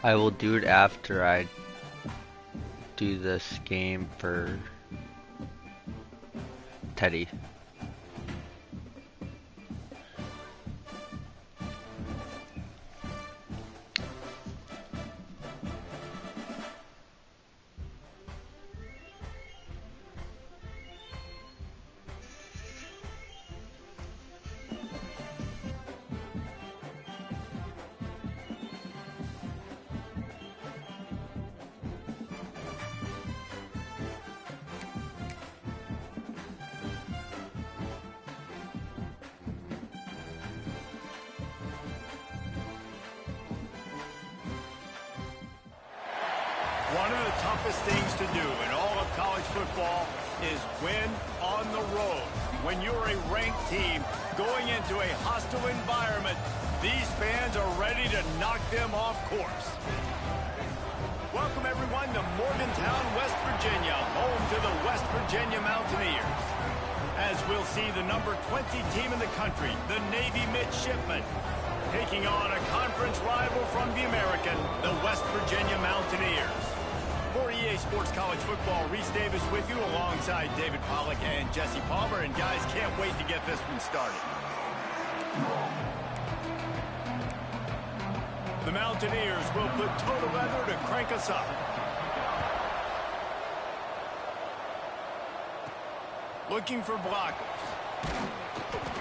I will do it after I do this game for Teddy. One of the toughest things to do in all of college football is win on the road. When you're a ranked team going into a hostile environment, these fans are ready to knock them off course. Welcome everyone to Morgantown, West Virginia, home to the West Virginia Mountaineers. As we'll see the number 20 team in the country, the Navy Midshipmen, taking on a conference rival from the American, the West Virginia Mountaineers. For EA Sports College Football, Reese Davis with you alongside David Pollack and Jesse Palmer. And guys, can't wait to get this one started. The Mountaineers will put total weather to crank us up. Looking for blockers.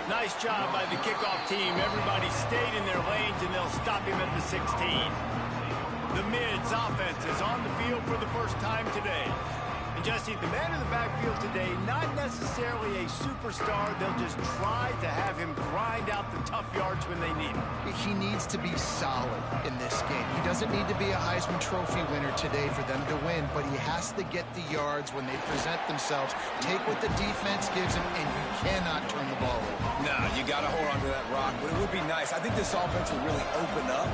Nice job by the kickoff team. Everybody stayed in their lanes, and they'll stop him at the 16. The Mids offense is on the field for the first time today. And Jesse, the man in the backfield today, not necessarily a superstar. They'll just try to have him grind out the tough yards when they need him. He needs to be solid in this game. He doesn't need to be a Heisman Trophy winner today for them to win, but he has to get the yards when they present themselves. Take what the defense gives him, and you cannot turn the ball over. No, you got to hold on to that rock, but it would be nice. I think this offense will really open up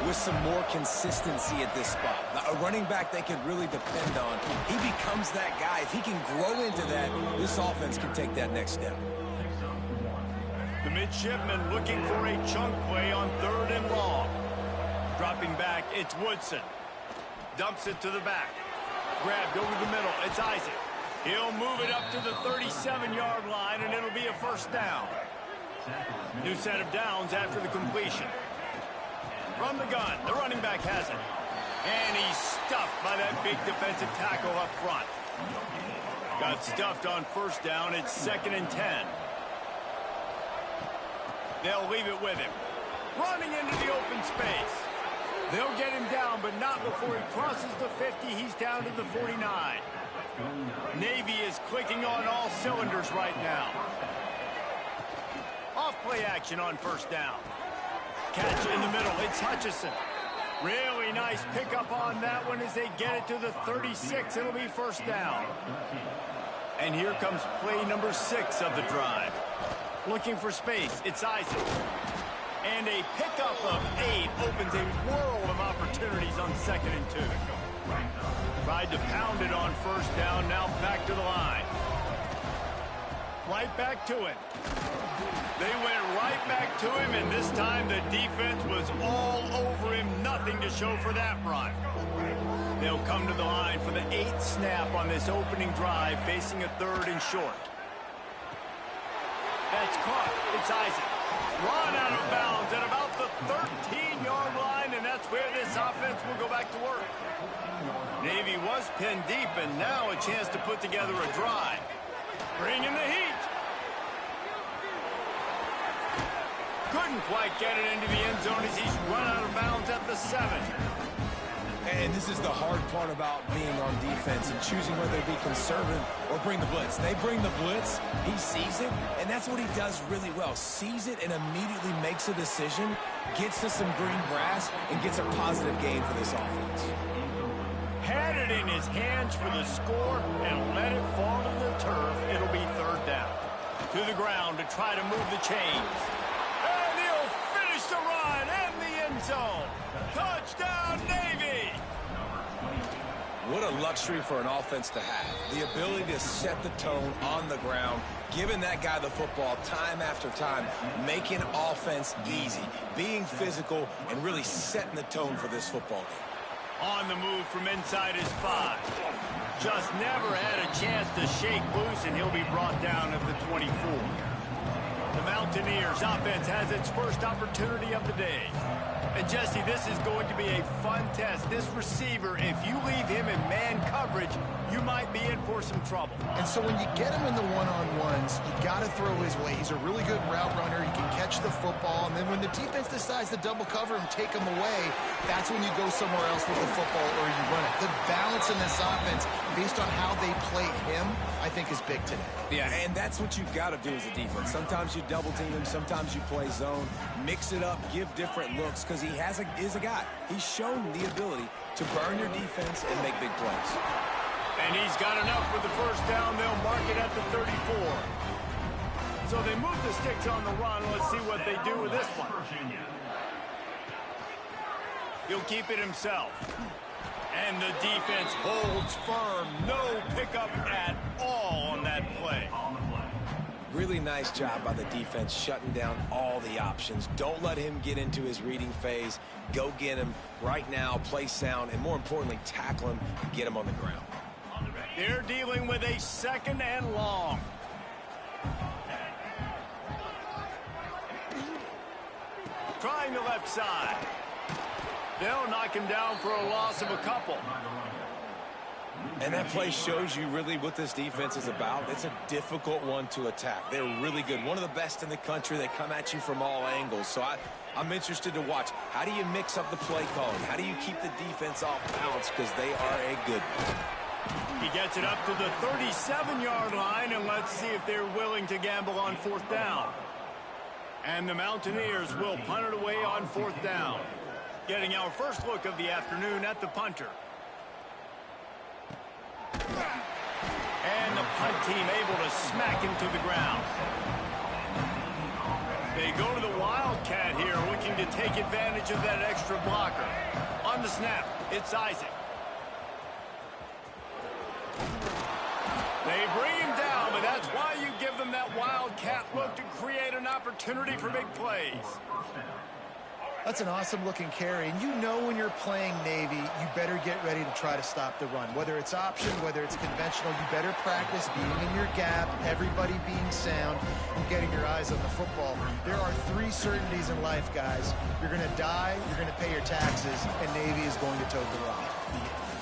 with some more consistency at this spot. Now, a running back they can really depend on. He becomes that guy. If he can grow into that, this offense can take that next step. The Midshipmen looking for a chunk play on 3rd and long. Dropping back, it's Woodson. Dumps it to the back. Grabbed over the middle, it's Isaac. He'll move it up to the 37-yard line, and it'll be a first down. New set of downs after the completion. From the gun, the running back has it. And he's stuffed by that big defensive tackle up front. Got stuffed on first down. It's 2nd and 10. They'll leave it with him. Running into the open space. They'll get him down, but not before he crosses the 50. He's down to the 49. Navy is clicking on all cylinders right now. Off play action on first down. Catch in the middle. It's Hutchison. Really nice pickup on that one as they get it to the 36. It'll be first down. And here comes play number 6 of the drive. Looking for space. It's Isaac. And a pickup of 8 opens a world of opportunities on 2nd and 2. Tried to pound it on first down. Now back to the line. Right back to it. They went right back to him, and this time the defense was all over him. Nothing to show for that run. They'll come to the line for the 8th snap on this opening drive, facing a 3rd and short. That's caught. It's Isaac. Run out of bounds at about the 13-yard line, and that's where this offense will go back to work. Navy was pinned deep, and now a chance to put together a drive. Bring in the heat. Couldn't quite get it into the end zone as he's run out of bounds at the 7. And this is the hard part about being on defense and choosing whether to be conservative or bring the blitz. They bring the blitz, he sees it, and that's what he does really well. Sees it and immediately makes a decision, gets to some green grass, and gets a positive gain for this offense. Had it in his hands for the score and let it fall to the turf. It'll be 3rd down. To the ground to try to move the chains. And he'll finish the run in the end zone. Touchdown, Navy! What a luxury for an offense to have. The ability to set the tone on the ground, giving that guy the football time after time, making offense easy, being physical, and really setting the tone for this football game. On the move from inside his 5. Just never had a chance to shake loose, and he'll be brought down at the 24. The Mountaineers offense has its first opportunity of the day. And Jesse, this is going to be a fun test. This receiver, if you leave him in man coverage, you might be in for some trouble. And so when you get him in the one-on-ones, you got to throw his way. He's a really good route runner. He can catch the football. And then when the defense decides to double cover him, take him away, that's when you go somewhere else with the football or you run it. The balance in this offense, based on how they play him, I think is big today. Yeah, and that's what you've got to do as a defense. Sometimes you double team him, sometimes you play zone, mix it up, give different looks, because he is a guy. He's shown the ability to burn your defense and make big plays. And he's got enough for the first down. They'll mark it at the 34. So they move the sticks on the run. Let's see what they do with this one. He'll keep it himself. And the defense holds firm. No pickup at all on that play. Really nice job by the defense shutting down all the options. Don't let him get into his reading phase. Go get him right now, play sound, and more importantly, tackle him and get him on the ground. They're dealing with a 2nd and long. Trying the left side. They'll knock him down for a loss of a couple. And that play shows you really what this defense is about. It's a difficult one to attack. They're really good. One of the best in the country. They come at you from all angles. So I'm interested to watch. How do you mix up the play calling? How do you keep the defense off balance? Because they are a good one. He gets it up to the 37-yard line, and let's see if they're willing to gamble on 4th down. And the Mountaineers will punt it away on 4th down. Getting our first look of the afternoon at the punter. And the punt team able to smack him to the ground. They go to the Wildcat here, looking to take advantage of that extra blocker. On the snap, it's Isaac. They bring him down, but that's why you give them that Wildcat look to create an opportunity for big plays. That's an awesome-looking carry. And you know when you're playing Navy, you better get ready to try to stop the run. Whether it's option, whether it's conventional, you better practice being in your gap, everybody being sound, and getting your eyes on the football. There are 3 certainties in life, guys. You're going to die, you're going to pay your taxes, and Navy is going to toe the line.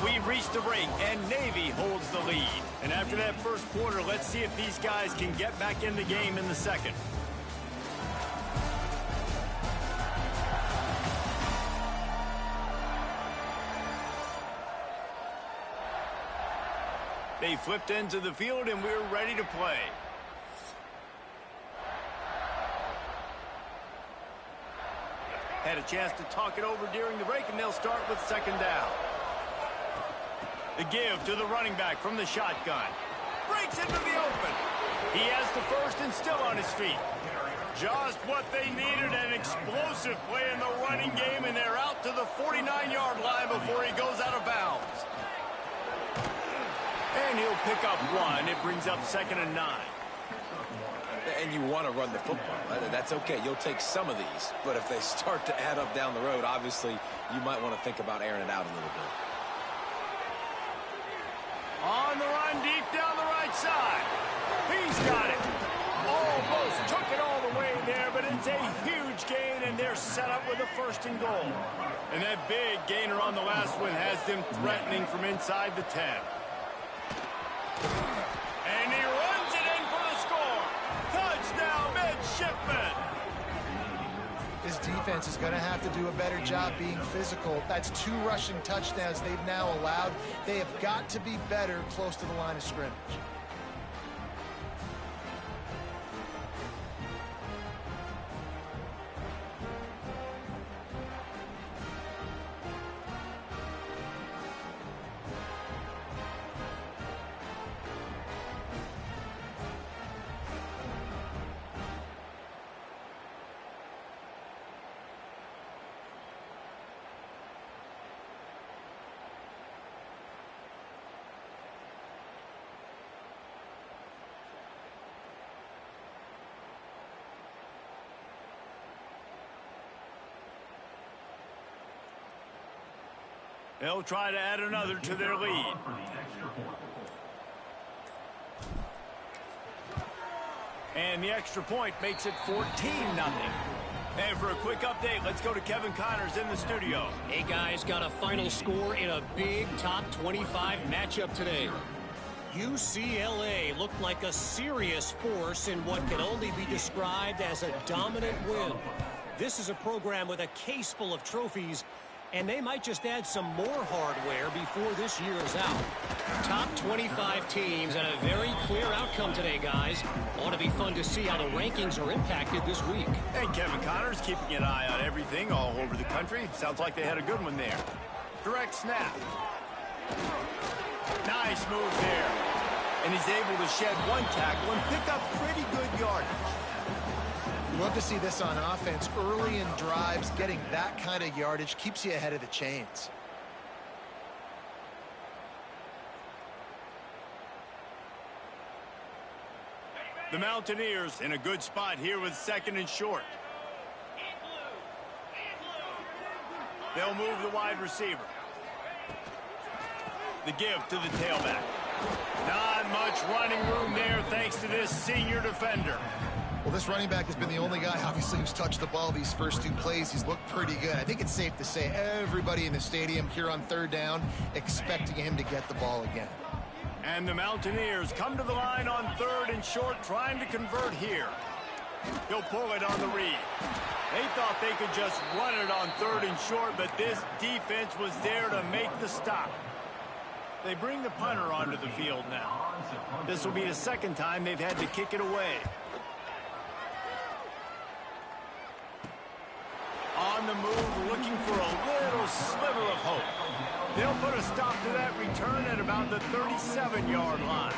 We've reached the break, and Navy holds the lead. And after that first quarter, let's see if these guys can get back in the game in the second. They flipped into the field, and we're ready to play. Had a chance to talk it over during the break, and they'll start with 2nd down. The give to the running back from the shotgun. Breaks into the open. He has the first and still on his feet. Just what they needed, an explosive play in the running game, and they're out to the 49-yard line before he goes out of bounds. And he'll pick up 1. It brings up 2nd and 9. And you want to run the football. That's okay. You'll take some of these. But if they start to add up down the road, obviously, you might want to think about airing it out a little bit. On the run, deep down the right side. He's got it. Almost took it all the way there, but it's a huge gain, and they're set up with a 1st and goal. And that big gainer on the last one has them threatening from inside the 10. And he runs it in for the score. Touchdown, midshipman. This defense is going to have to do a better job being physical. That's 2 rushing touchdowns they've now allowed. They have got to be better close to the line of scrimmage. They'll try to add another to their lead. And the extra point makes it 14-0. And for a quick update, let's go to Kevin Connors in the studio. Hey, guys, got a final score in a big top 25 matchup today. UCLA looked like a serious force in what can only be described as a dominant win. This is a program with a case full of trophies, and they might just add some more hardware before this year is out. Top 25 teams and a very clear outcome today, guys. Ought to be fun to see how the rankings are impacted this week. And Kevin Connors keeping an eye on everything all over the country. Sounds like they had a good one there. Direct snap. Nice move there. And he's able to shed one tackle and pick up pretty good yardage. Love to see this on offense. Early in drives, getting that kind of yardage keeps you ahead of the chains. The Mountaineers in a good spot here with 2nd and short. They'll move the wide receiver. The give to the tailback. Not much running room there thanks to this senior defender. Well, this running back has been the only guy, obviously, who's touched the ball these first 2 plays. He's looked pretty good. I think it's safe to say everybody in the stadium here on 3rd down expecting him to get the ball again. And the Mountaineers come to the line on 3rd and short, trying to convert here. He'll pull it on the read. They thought they could just run it on 3rd and short, but this defense was there to make the stop. They bring the punter onto the field now. This will be the 2nd time they've had to kick it away. On the move, looking for a little sliver of hope. They'll put a stop to that return at about the 37-yard line.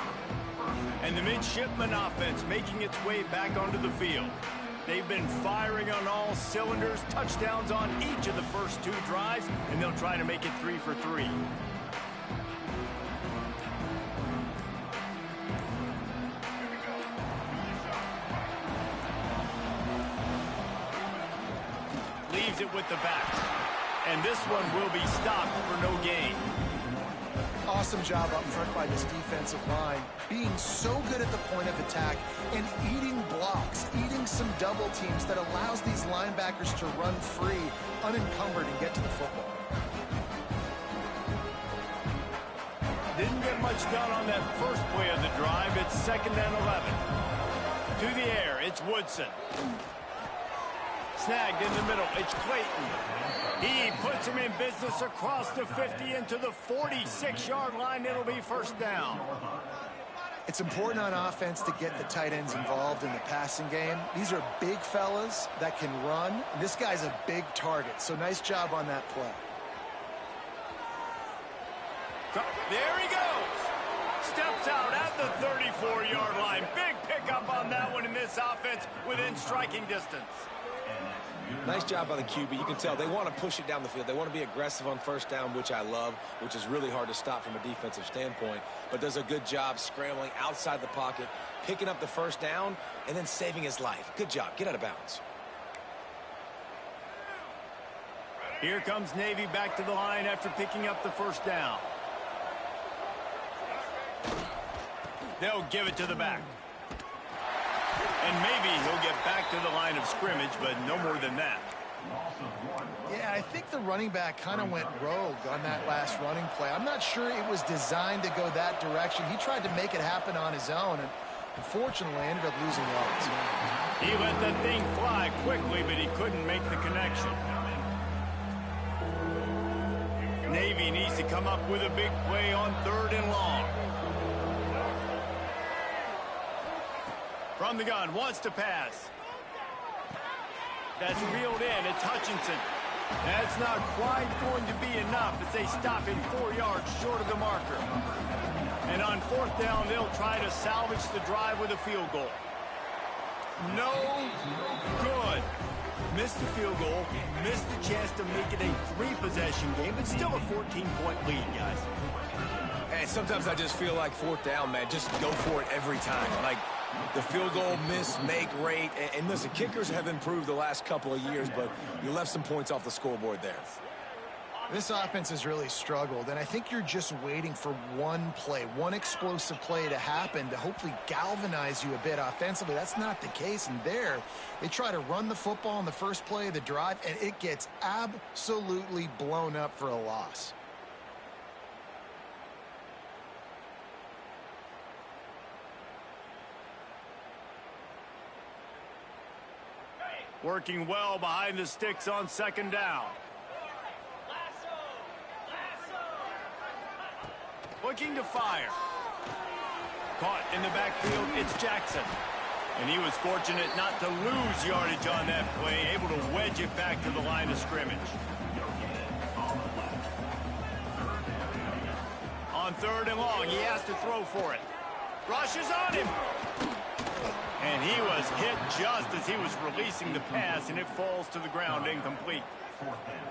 And the midshipman offense making its way back onto the field. They've been firing on all cylinders, touchdowns on each of the first 2 drives, and they'll try to make it 3 for 3. Leaves it with the back. And this one will be stopped for no gain. Awesome job up front by this defensive line, being so good at the point of attack and eating blocks, eating some double teams that allows these linebackers to run free, unencumbered, and get to the football. Didn't get much done on that first play of the drive. It's 2nd and 11. To the air, it's Woodson. Snagged in the middle, it's Clayton. He puts him in business across the 50 into the 46-yard line. It'll be 1st down. It's important on offense to get the tight ends involved in the passing game. These are big fellas that can run. And this guy's a big target, so nice job on that play. There he goes. Steps out at the 34-yard line. Big pickup on that one in this offense within striking distance. Nice job by the QB. You can tell they want to push it down the field. They want to be aggressive on 1st down, which I love, which is really hard to stop from a defensive standpoint, but does a good job scrambling outside the pocket, picking up the 1st down, and then saving his life. Good job. Get out of bounds. Here comes Navy back to the line after picking up the 1st down. They'll give it to the back. And maybe he'll get back to the line of scrimmage, but no more than that. Yeah, I think the running back kind of went rogue on that last running play. I'm not sure it was designed to go that direction. He tried to make it happen on his own, and unfortunately ended up losing yards. He let that thing fly quickly, but he couldn't make the connection. Navy needs to come up with a big play on 3rd and long. From the gun, wants to pass. That's reeled in. It's Hutchinson. That's not quite going to be enough as they stop him 4 yards short of the marker. And on 4th down, they'll try to salvage the drive with a field goal. No good. Missed the field goal, missed the chance to make it a 3-possession game, but still a 14-point lead, guys. And sometimes I just feel like 4th down, man, just go for it every time. Like the field goal miss, make rate. And listen, kickers have improved the last couple of years, but you left some points off the scoreboard there. This offense has really struggled, and I think you're just waiting for one play, one explosive play to happen to hopefully galvanize you a bit offensively. That's not the case, and there they try to run the football on the first play of the drive, and it gets absolutely blown up for a loss. Working well behind the sticks on second down. Looking to fire. Caught in the backfield, it's Jackson. And he was fortunate not to lose yardage on that play, able to wedge it back to the line of scrimmage. On third and long, he has to throw for it. Rushes on him. And he was hit just as he was releasing the pass, and it falls to the ground incomplete.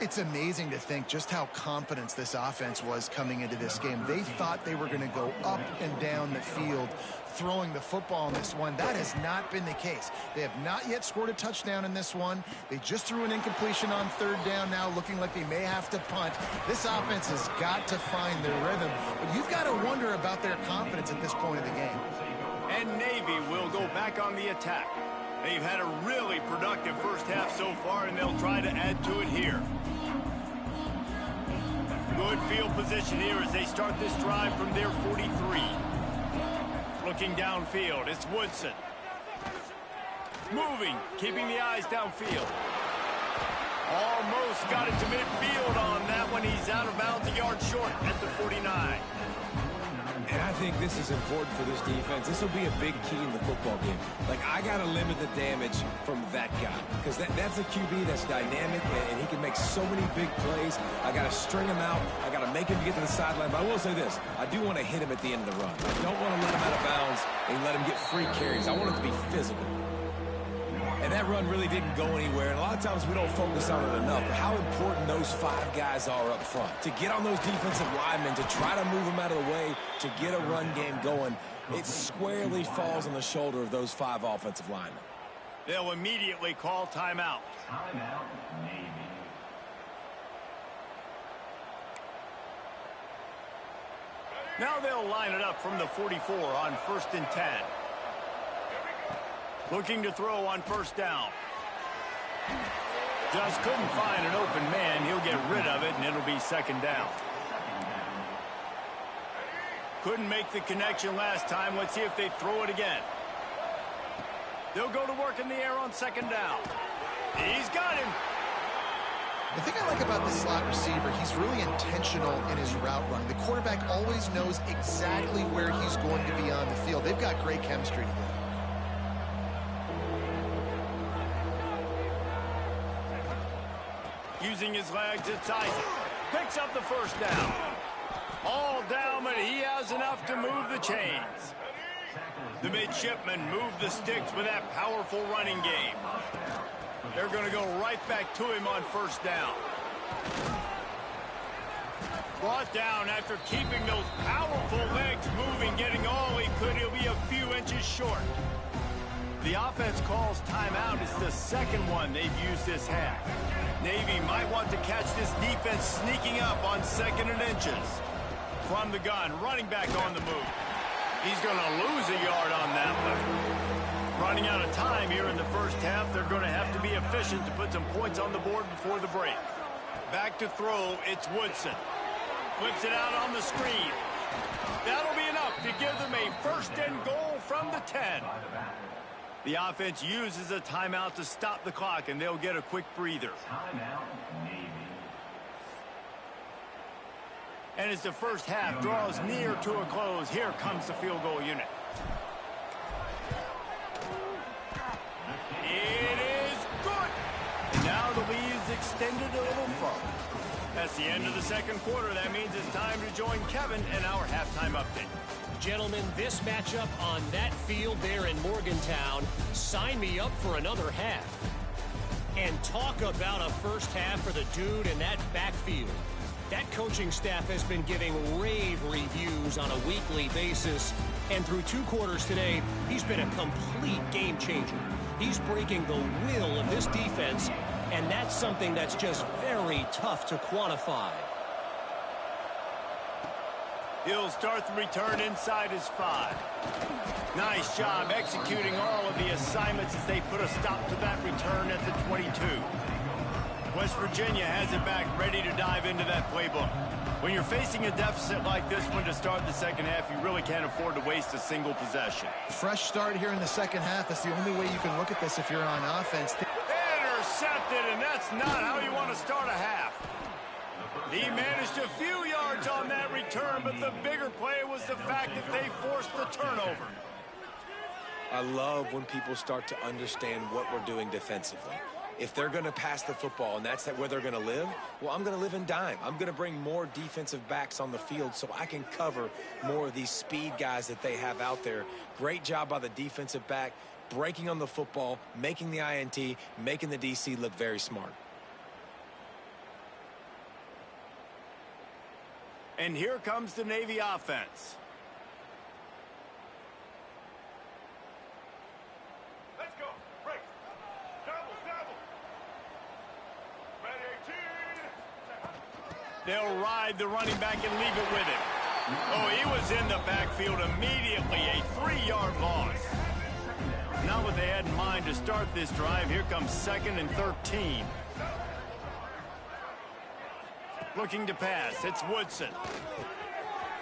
It's amazing to think just how confident this offense was coming into this game. They thought they were going to go up and down the field throwing the football in this one. That has not been the case. They have not yet scored a touchdown in this one. They just threw an incompletion on third down now, looking like they may have to punt. This offense has got to find their rhythm. But you've got to wonder about their confidence at this point of the game. And Navy will go back on the attack. They've had a really productive first half so far, and they'll try to add to it here. Good field position here as they start this drive from their 43. Looking downfield, it's Woodson. Moving, keeping the eyes downfield. Almost got it to midfield on that one. He's out of bounds, a yard short at the 49. And I think this is important for this defense. This will be a big key in the football game. Like, I got to limit the damage from that guy because that's a QB that's dynamic, and he can make so many big plays. I got to string him out. I got to make him get to the sideline. But I will say this. I do want to hit him at the end of the run. I don't want to let him out of bounds and let him get free carries. I want it to be physical. And that run really didn't go anywhere. And a lot of times we don't focus on it enough. But how important those five guys are up front. To get on those defensive linemen, to try to move them out of the way, to get a run game going, it squarely falls on the shoulder of those five offensive linemen. They'll immediately call timeout. Timeout, Navy. Now they'll line it up from the 44 on 1st and 10. Looking to throw on first down. Just couldn't find an open man. He'll get rid of it, and it'll be second down. Couldn't make the connection last time. Let's see if they throw it again. They'll go to work in the air on second down. He's got him. The thing I like about the slot receiver, he's really intentional in his route running. The quarterback always knows exactly where he's going to be on the field. They've got great chemistry together. Using his legs, it's Isaac. Picks up the first down. All down, but he has enough to move the chains. The midshipmen move the sticks with that powerful running game. They're going to go right back to him on first down. Brought down after keeping those powerful legs moving, getting all he could. He'll be a few inches short. The offense calls timeout. It's the second one they've used this half. Navy might want to catch this defense sneaking up on 2nd and inches. From the gun, running back on the move. He's going to lose a yard on that one. Running out of time here in the first half. They're going to have to be efficient to put some points on the board before the break. Back to throw, it's Woodson. Flips it out on the screen. That'll be enough to give them a 1st and goal from the 10. The offense uses a timeout to stop the clock, and they'll get a quick breather. Timeout, Navy. And as the first half draws near to a close, here comes the field goal unit. It is good. And now the lead is extended a little further. That's the end of the second quarter. That means it's time to join Kevin in our halftime update. Gentlemen, this matchup on that field there in Morgantown, sign me up for another half. And talk about a first half for the dude in that backfield. That coaching staff has been giving rave reviews on a weekly basis. And through 2 quarters today, he's been a complete game changer. He's breaking the will of this defense And that's something that's just very tough to quantify. He'll start the return inside his 5. Nice job executing all of the assignments as they put a stop to that return at the 22. West Virginia has it back, ready to dive into that playbook. When you're facing a deficit like this one to start the second half, you really can't afford to waste a single possession. Fresh start here in the second half. That's the only way you can look at this if you're on offense. Intercepted, and that's not how you want to start a half. He managed a few yards on that return, but the bigger play was the fact that they forced the turnover. I love when people start to understand what we're doing defensively. If they're going to pass the football and that's where they're going to live, well, I'm going to live in dime. I'm going to bring more defensive backs on the field so I can cover more of these speed guys that they have out there. Great job by the defensive back, breaking on the football, making the INT, making the DC look very smart. And here comes the Navy offense. Let's go. Break. Double, double. Ready, 18. They'll ride the running back and leave it with him. Oh, he was in the backfield immediately. A 3-yard loss. Not what they had in mind to start this drive. Here comes 2nd and 13. Looking to pass. It's Woodson.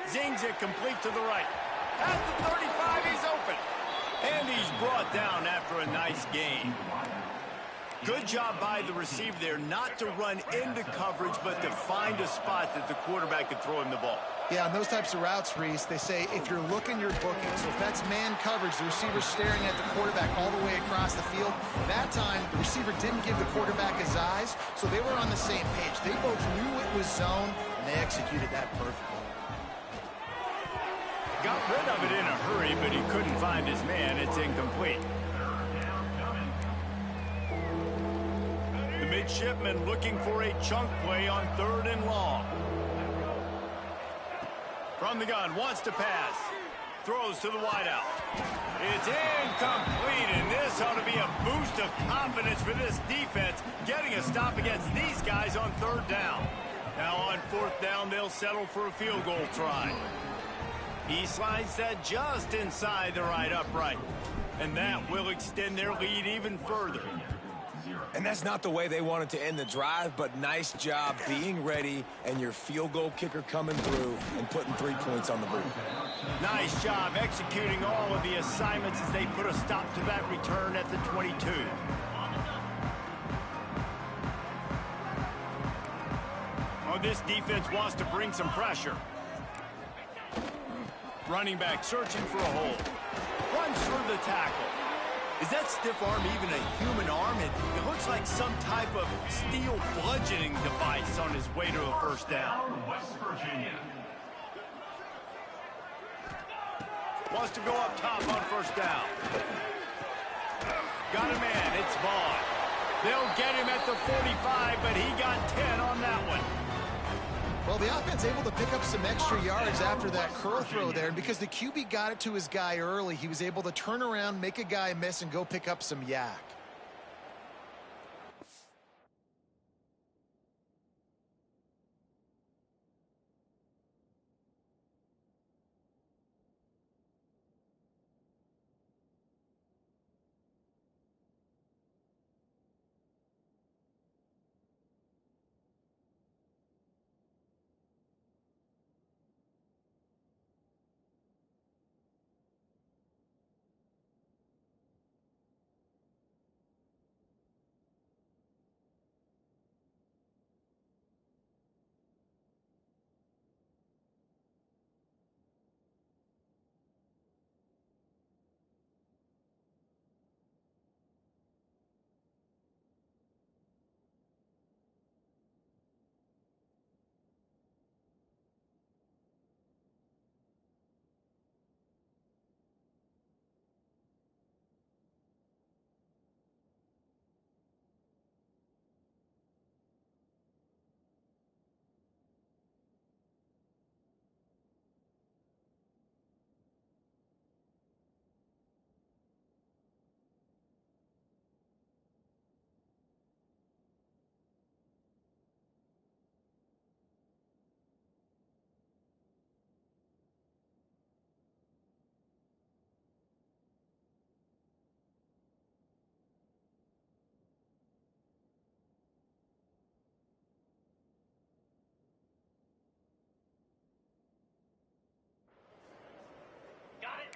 Zings it complete to the right. At the 35, he's open. And he's brought down after a nice gain. Good job by the receiver there not to run into coverage, but to find a spot that the quarterback could throw him the ball. Yeah, on those types of routes, Reese, they say if you're looking, you're booking. So if that's man coverage, the receiver's staring at the quarterback all the way across the field. That time, the receiver didn't give the quarterback his eyes, so they were on the same page. They both knew it was zone, and they executed that perfectly. Got rid of it in a hurry, but he couldn't find his man. It's incomplete. The midshipman looking for a chunk play on 3rd and long. From the gun, wants to pass. Throws to the wideout. It's incomplete, and this ought to be a boost of confidence for this defense, getting a stop against these guys on 3rd down. Now on 4th down, they'll settle for a field goal try. He slides that just inside the right upright, and that will extend their lead even further. And that's not the way they wanted to end the drive, but nice job being ready and your field goal kicker coming through and putting 3 points on the board. Nice job executing all of the assignments as they put a stop to that return at the 22. Oh, this defense wants to bring some pressure. Running back searching for a hole. Runs through the tackle. Is that stiff arm even a human arm? It looks like some type of steel bludgeoning device on his way to a 1st down. West Virginia. Wants to go up top on 1st down. Got a man. It's Vaughn. They'll get him at the 45, but he got 10 on that one. Well, the offense able to pick up some extra yards after that curl throw there. And because the QB got it to his guy early, he was able to turn around, make a guy miss, and go pick up some yak.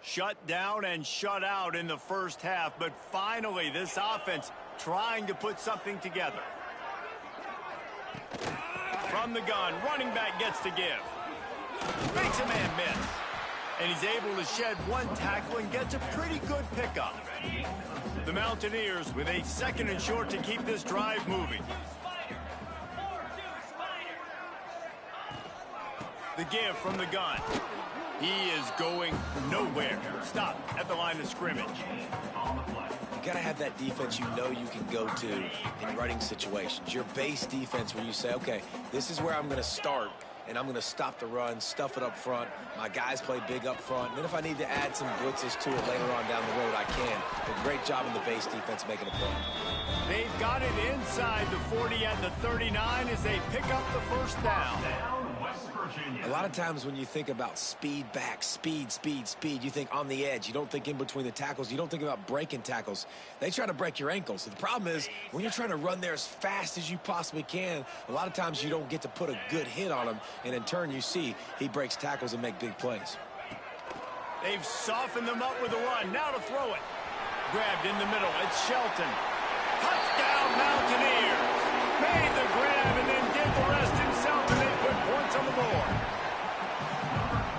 Shut down and shut out in the first half, but finally this offense trying to put something together. From the gun, running back gets to give. Makes a man miss. And he's able to shed one tackle and gets a pretty good pickup. The Mountaineers with a 2nd and short to keep this drive moving. The give from the gun. He is going nowhere. Stop at the line of scrimmage. You got to have that defense you know you can go to in running situations. Your base defense where you say, okay, this is where I'm going to start, and I'm going to stop the run, stuff it up front. My guys play big up front. And then if I need to add some blitzes to it later on down the road, I can. A great job in the base defense making a play. They've got it inside the 40 at the 39 as they pick up the first down. A lot of times when you think about speed back, speed, you think on the edge. You don't think in between the tackles. You don't think about breaking tackles. They try to break your ankles. So the problem is when you're trying to run there as fast as you possibly can, a lot of times you don't get to put a good hit on him. And in turn, you see he breaks tackles and make big plays. They've softened them up with a run. Now to throw it. Grabbed in the middle. It's Shelton. Touchdown Mountaineers. Made the grab and then did the rest himself, and they put points on the board.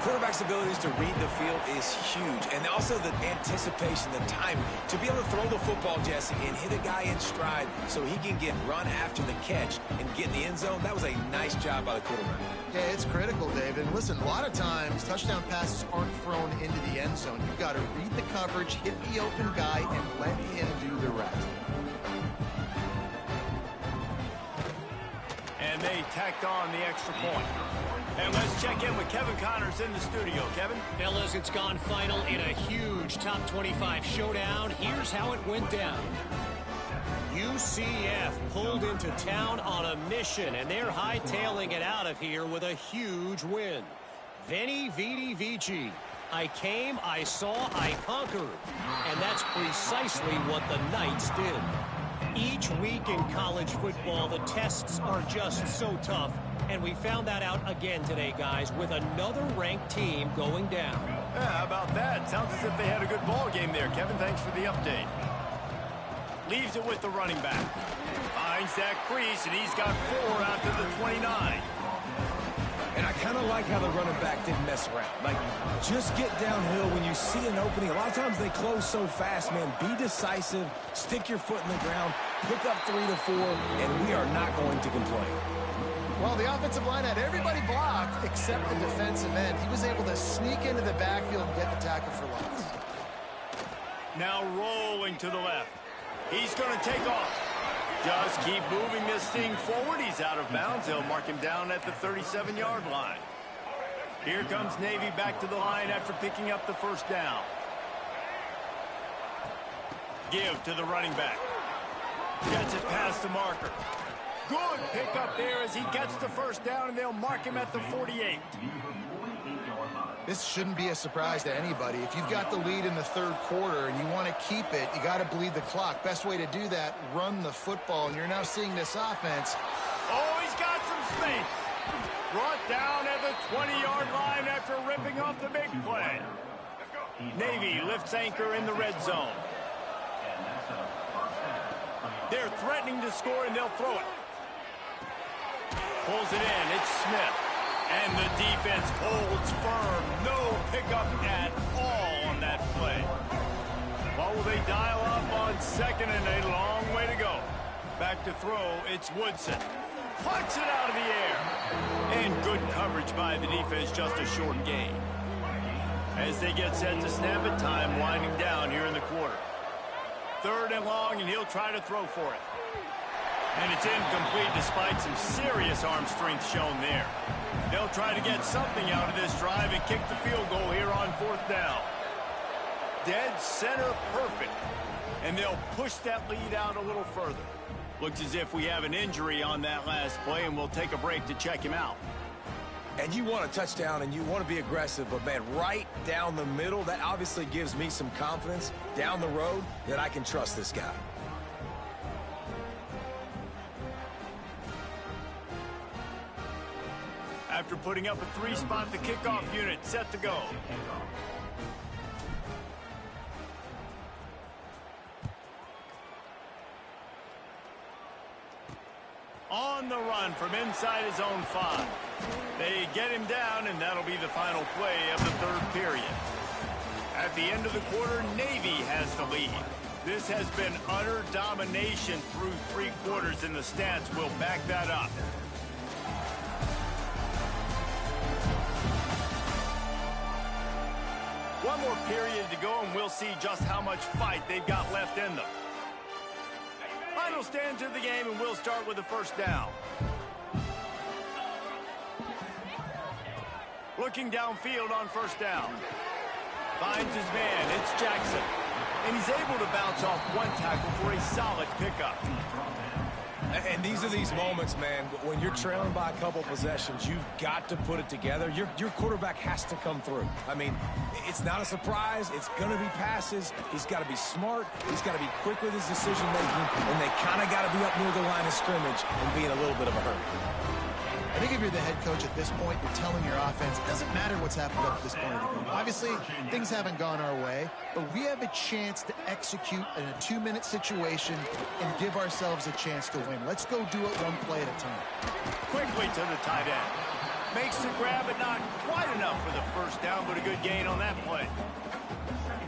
Quarterback's abilities to read the field is huge, and also the anticipation, the time to be able to throw the football, Jesse, and hit a guy in stride so he can get run after the catch and get in the end zone. That was a nice job by the quarterback. Yeah, it's critical, David. Listen, a lot of times touchdown passes aren't thrown into the end zone. You've got to read the coverage, hit the open guy, and let him do the rest. And they tacked on the extra point. And let's check in with Kevin Connors in the studio. Kevin? Fellas, it's gone final in a huge top 25 showdown. Here's how it went down. UCF pulled into town on a mission, and they're hightailing it out of here with a huge win. Veni, Vidi, Vici. I came, I saw, I conquered. And that's precisely what the Knights did. Each week in college football, the tests are just so tough, and we found that out again today, guys, with another ranked team going down. Yeah, how about that? Sounds as if they had a good ball game there. Kevin, thanks for the update. Leaves it with the running back. Finds that crease, and he's got 4 out to the 29. And I kind of like how the running back didn't mess around. Like, just get downhill when you see an opening. A lot of times they close so fast, man. Be decisive, stick your foot in the ground, pick up 3 to 4, and we are not going to complain. Well, the offensive line had everybody blocked except the defensive end. He was able to sneak into the backfield and get the tackle for loss. Now rolling to the left. He's going to take off. Just keep moving this thing forward. He's out of bounds. They'll mark him down at the 37-yard line. Here comes Navy back to the line after picking up the first down. Give to the running back. Gets it past the marker. Good pickup there as he gets the first down, and they'll mark him at the 48. This shouldn't be a surprise to anybody. If you've got the lead in the third quarter and you want to keep it, you got to bleed the clock. Best way to do that, run the football. And you're now seeing this offense. Oh, he's got some space. Brought down at the 20-yard line after ripping off the big play. Navy lifts anchor in the red zone. They're threatening to score, and they'll throw it. Pulls it in. It's Smith. And the defense holds firm. No pickup at all on that play. What will they dial up on second, and a long way to go? Back to throw, it's Woodson. Plucks it out of the air. And good coverage by the defense, just a short gain. As they get set to snap it, time winding down here in the quarter. 3rd and long, and he'll try to throw for it. And it's incomplete despite some serious arm strength shown there. They'll try to get something out of this drive and kick the field goal here on 4th down. Dead center perfect. And they'll push that lead out a little further. Looks as if we have an injury on that last play, and we'll take a break to check him out. And you want a touchdown and you want to be aggressive, but man, right down the middle, that obviously gives me some confidence down the road that I can trust this guy. After putting up a 3-spot, the kickoff unit set to go. On the run from inside his own 5. They get him down, and that'll be the final play of the third period. At the end of the quarter, Navy has the lead. This has been utter domination through 3 quarters, and the stats will back that up. One more period to go, and we'll see just how much fight they've got left in them. Final stand to the game, and we'll start with the first down. Looking downfield on first down. Finds his man. It's Jackson. And he's able to bounce off one tackle for a solid pickup. And these are these moments, man, when you're trailing by a couple possessions, you've got to put it together. Your quarterback has to come through. I mean, it's not a surprise. It's going to be passes. He's got to be smart. He's got to be quick with his decision-making, and they kind of got to be up near the line of scrimmage and be in a little bit of a hurry. I think if you're the head coach at this point, you're telling your offense, it doesn't matter what's happened up to this point of the game. Obviously, things haven't gone our way, but we have a chance to execute in a 2-minute situation and give ourselves a chance to win. Let's go do it one play at a time. Quickly to the tight end. Makes the grab, but not quite enough for the first down, but a good gain on that play.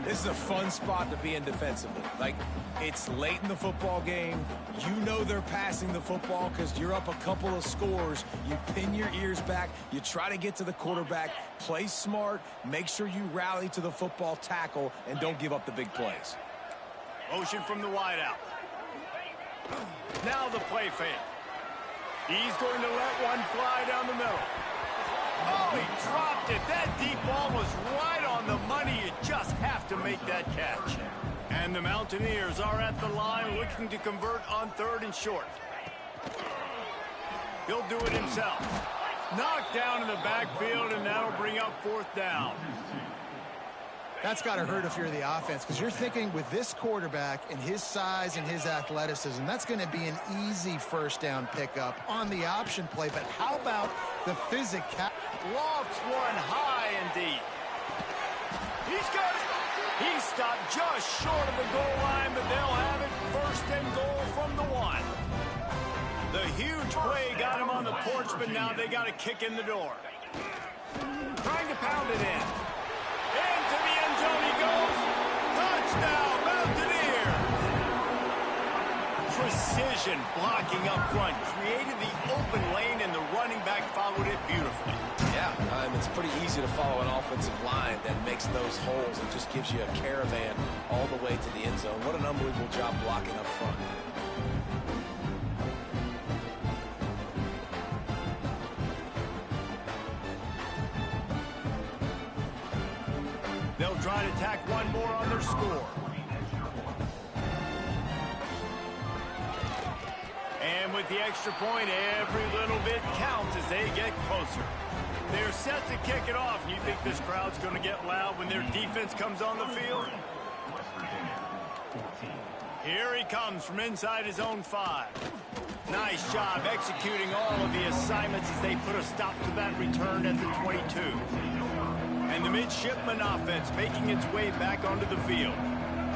This is a fun spot to be in defensively. Like, it's late in the football game. You know they're passing the football because you're up a couple of scores. You pin your ears back. You try to get to the quarterback. Play smart. Make sure you rally to the football tackle and don't give up the big plays. Motion from the wideout. Now the play fake. He's going to let one fly down the middle. Oh, he dropped it. That deep ball was right on the money. You just have to make that catch. And the Mountaineers are at the line looking to convert on 3rd and short. He'll do it himself. Knocked down in the backfield, and that'll bring up 4th down. That's got to hurt if you're the offense, because you're thinking with this quarterback and his size and his athleticism, that's going to be an easy first down pickup on the option play. But how about the physicality? Lofts one high and deep. He's got it. He stopped just short of the goal line, but they'll have it 1st and goal from the 1. The huge play got him on the porch, but now they got a kick in the door. Trying to pound it in. Into the end zone he goes. Touchdown, Mountaineers. Precision blocking up front. Created the open lane, and the running back followed it beautifully. Yeah, it's pretty easy to follow an offensive line that makes those holes and just gives you a caravan all the way to the end zone. What an unbelievable job blocking up front. They'll try to tack one more on their score. And with the extra point, every little bit counts as they get closer. They're set to kick it off. You think this crowd's going to get loud when their defense comes on the field? Here he comes from inside his own 5. Nice job executing all of the assignments as they put a stop to that return at the 22. And the midshipman offense making its way back onto the field.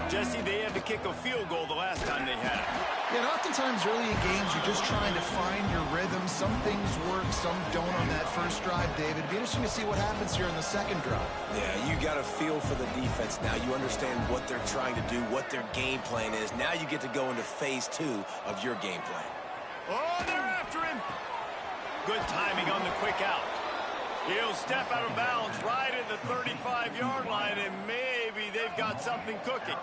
Jesse, they had to kick a field goal the last time they had it. Yeah, and oftentimes early in games, you're just trying to find your rhythm. Some things work, some don't on that first drive, David. It'd be interesting to see what happens here in the second drive. Yeah, you got a feel for the defense now. You understand what they're trying to do, what their game plan is. Now you get to go into phase 2 of your game plan. Oh, they're after him. Good timing on the quick out. He'll step out of bounds right at the 35-yard line, and maybe they've got something cooking.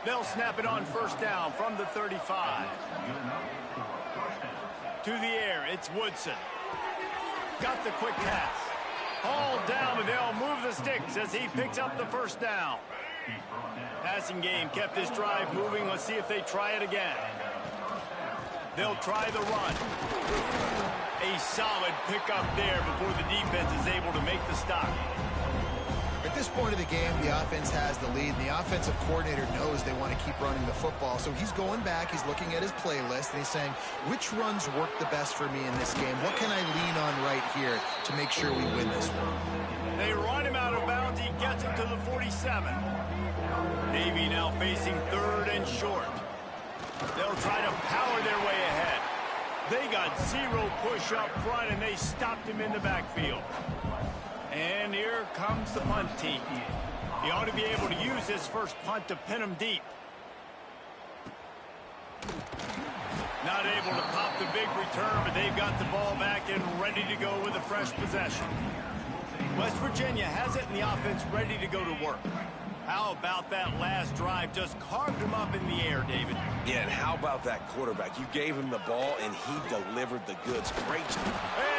They'll snap it on first down from the 35. To the air, it's Woodson. Got the quick pass. Hauled down, and they'll move the sticks as he picks up the first down. Passing game kept this drive moving. Let's see if they try it again. They'll try the run. A solid pickup there before the defense is able to make the stop. At this point of the game, the offense has the lead, and the offensive coordinator knows they want to keep running the football. So he's going back, he's looking at his playlist, and he's saying, which runs work the best for me in this game? What can I lean on right here to make sure we win this one? They run him out of bounds. He gets him to the 47. Navy now facing 3rd and short. They'll try to power their way ahead. They got zero push up front, and they stopped him in the backfield. And here comes the punt team. He ought to be able to use this first punt to pin him deep. Not able to pop the big return, but they've got the ball back and ready to go with a fresh possession. West Virginia has it, and the offense ready to go to work. How about that last drive? Just carved him up in the air, David. Yeah, and how about that quarterback? You gave him the ball, and he delivered the goods. Great job.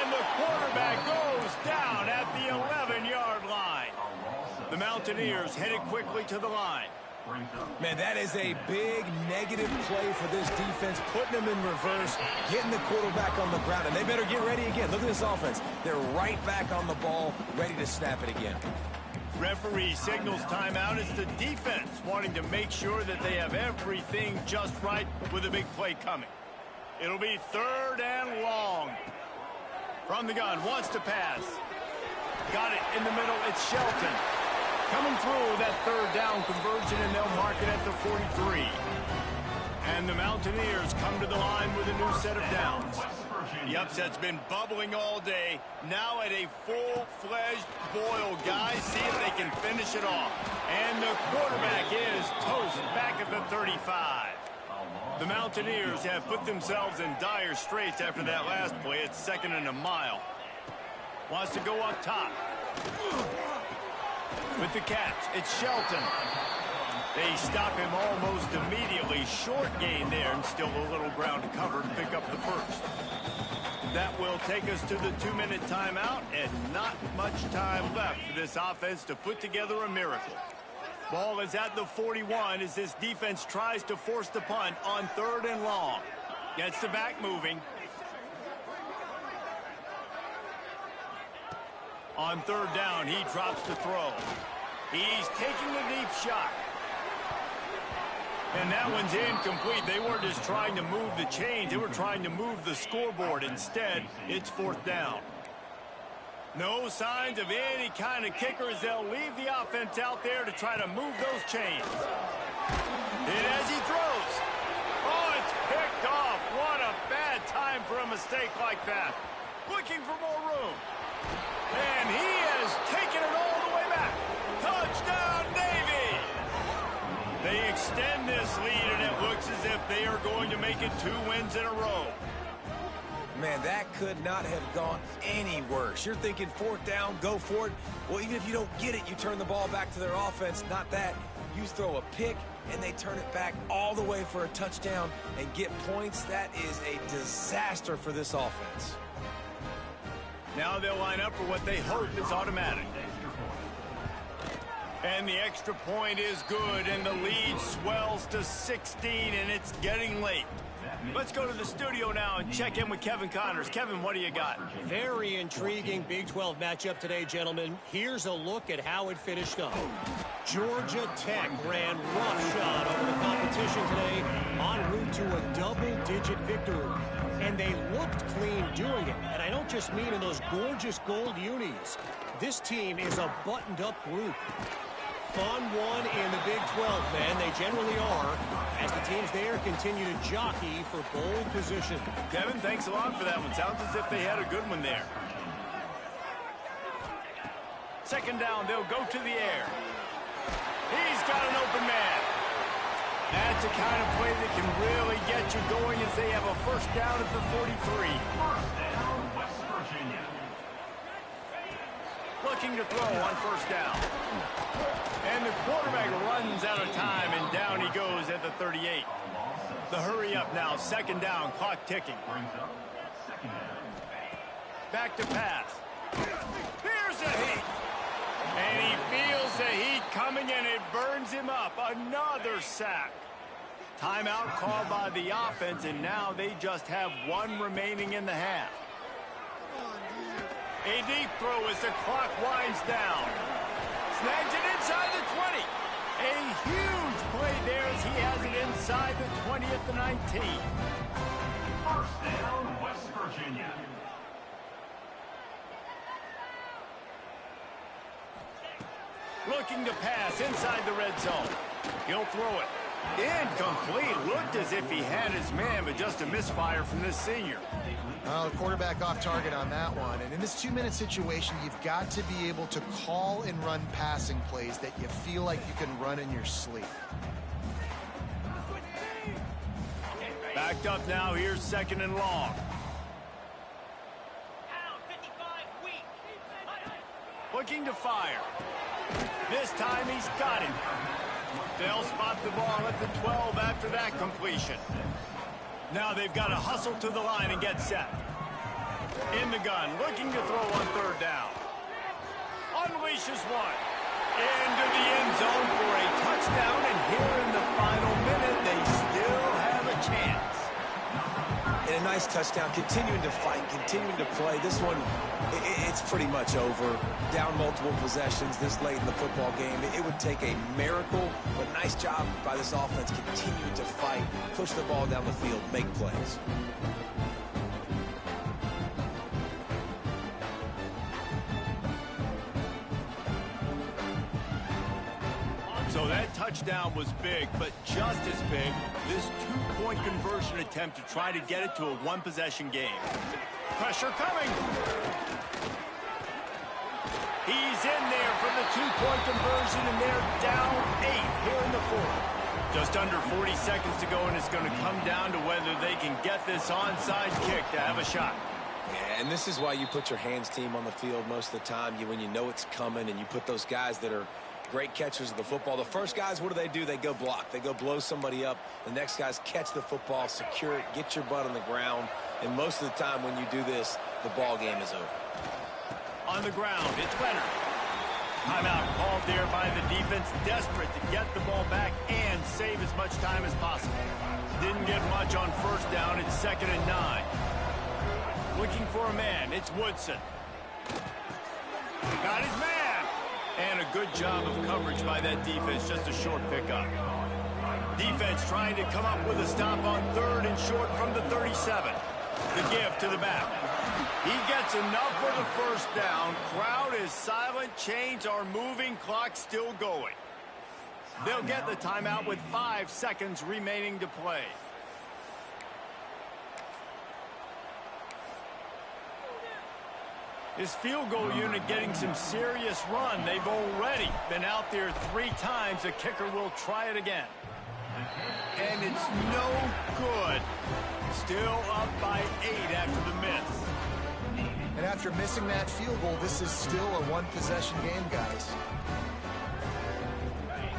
And the quarterback goes down at the 11-yard line. The Mountaineers headed quickly to the line. Man, that is a big negative play for this defense, putting them in reverse, getting the quarterback on the ground, and they better get ready again. Look at this offense. They're right back on the ball, ready to snap it again. Referee signals timeout. It's the defense wanting to make sure that they have everything just right with a big play coming. It'll be 3rd and long. From the gun, wants to pass. Got it in the middle. It's Shelton. Coming through that 3rd down conversion, and they'll mark it at the 43. And the Mountaineers come to the line with a new set of downs. The upset's been bubbling all day. Now at a full-fledged boil, guys. See if they can finish it off. And the quarterback is toast back at the 35. The Mountaineers have put themselves in dire straits after that last play. It's 2nd and a mile. Wants to go up top. With the catch, it's Shelton. They stop him almost immediately. Short gain there, and still a little ground to cover to pick up the first. That will take us to the 2-minute timeout, and not much time left for this offense to put together a miracle. Ball is at the 41 as this defense tries to force the punt on 3rd and long. Gets the back moving. On 3rd down, he drops the throw. He's taking a deep shot. And that one's incomplete. They weren't just trying to move the chains. They were trying to move the scoreboard. Instead, it's 4th down. No signs of any kind of kickers. They'll leave the offense out there to try to move those chains. And as he throws, oh, it's picked off. What a bad time for a mistake like that. Looking for more room. And he has taken it all the way back. Touchdown, Navy! They extend this lead, and it looks as if they are going to make it 2 wins in a row. Man, that could not have gone any worse. You're thinking 4th down, go for it. Well, even if you don't get it, you turn the ball back to their offense. Not that. You throw a pick, and they turn it back all the way for a touchdown and get points. That is a disaster for this offense. Now they'll line up for what they hope is automatic. And the extra point is good, and the lead swells to 16, and it's getting late. Let's go to the studio now and check in with Kevin Connors. Kevin, what do you got? Very intriguing Big 12 matchup today, gentlemen. Here's a look at how it finished up. Georgia Tech ran roughshod over the competition today en route to a double-digit victory. And they looked clean doing it. And I don't just mean in those gorgeous gold unis. This team is a buttoned-up group. Fun one in the Big 12, man. They generally are, as the teams there continue to jockey for bowl position. Kevin, thanks a lot for that one. Sounds as if they had a good one there. 2nd down, they'll go to the air. He's got an open man. That's the kind of play that can really get you going as they have a 1st down at the 43. 1st down, West Virginia. Looking to throw on 1st down. And the quarterback runs out of time, and down he goes at the 38. The hurry up now, 2nd down, clock ticking. Back to pass. Here's the heat. And he feels the heat coming, and it burns him up. Another sack. Timeout called by the offense, and now they just have 1 remaining in the half. A deep throw as the clock winds down. Snags it inside the 20. A huge play there as he has it inside the 20 at the 19. 1st down, West Virginia. Looking to pass inside the red zone. He'll throw it. Incomplete. Looked as if he had his man, but just a misfire from this senior. Well, the quarterback off target on that one. And in this 2-minute situation, you've got to be able to call and run passing plays that you feel like you can run in your sleep. Backed up now. Here's 2nd and long. Looking to fire. This time he's got it. They'll spot the ball at the 12 after that completion. Now they've got to hustle to the line and get set. In the gun, looking to throw on 3rd down. Unleashes one. Into the end zone for a touchdown, and here in the final minute, they still have a chance. And a nice touchdown, continuing to fight, continuing to play. This one, it's pretty much over. Down multiple possessions this late in the football game. It would take a miracle, but nice job by this offense continuing to fight, push the ball down the field, make plays. So that touchdown was big, but just as big, this 2-point conversion attempt to try to get it to a 1-possession game. Pressure coming. He's in there for the 2-point conversion, and they're down 8 here in the 4th. Just under 40 seconds to go, and it's going to come down to whether they can get this onside kick to have a shot. Yeah, and this is why you put your hands team on the field most of the time. When you know it's coming, and you put those guys that are great catchers of the football. The first guys, what do? They go block. They go blow somebody up. The next guys catch the football, secure it, get your butt on the ground. And most of the time when you do this, the ball game is over. On the ground, it's Leonard. Timeout called there by the defense, desperate to get the ball back and save as much time as possible. Didn't get much on 1st down. It's 2nd and 9. Looking for a man. It's Woodson. Got his man. And a good job of coverage by that defense, just a short pickup. Defense trying to come up with a stop on 3rd and short from the 37. The give to the back. He gets enough for the 1st down. Crowd is silent. Chains are moving. Clock still going. They'll get the timeout with 5 seconds remaining to play. This field goal unit getting some serious run. They've already been out there 3 times. The kicker will try it again. And it's no good. Still up by 8 after the miss. And after missing that field goal, this is still a 1-possession game, guys.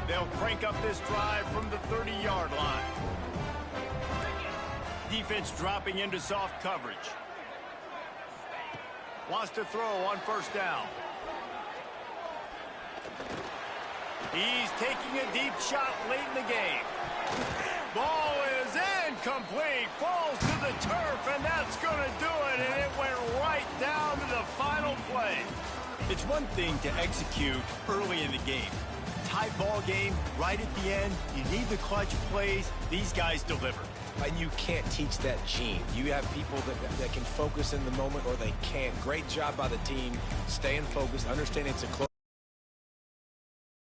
They'll crank up this drive from the 30-yard line. Defense dropping into soft coverage. Wants to throw on 1st down. He's taking a deep shot late in the game. Ball is incomplete. Falls to the turf, and that's going to do it. And it went right down to the final play. It's one thing to execute early in the game. Tight ball game, right at the end. You need the clutch plays. These guys deliver. And you can't teach that gene. You have people that can focus in the moment or they can't. Great job by the team, staying focused, understanding it's a close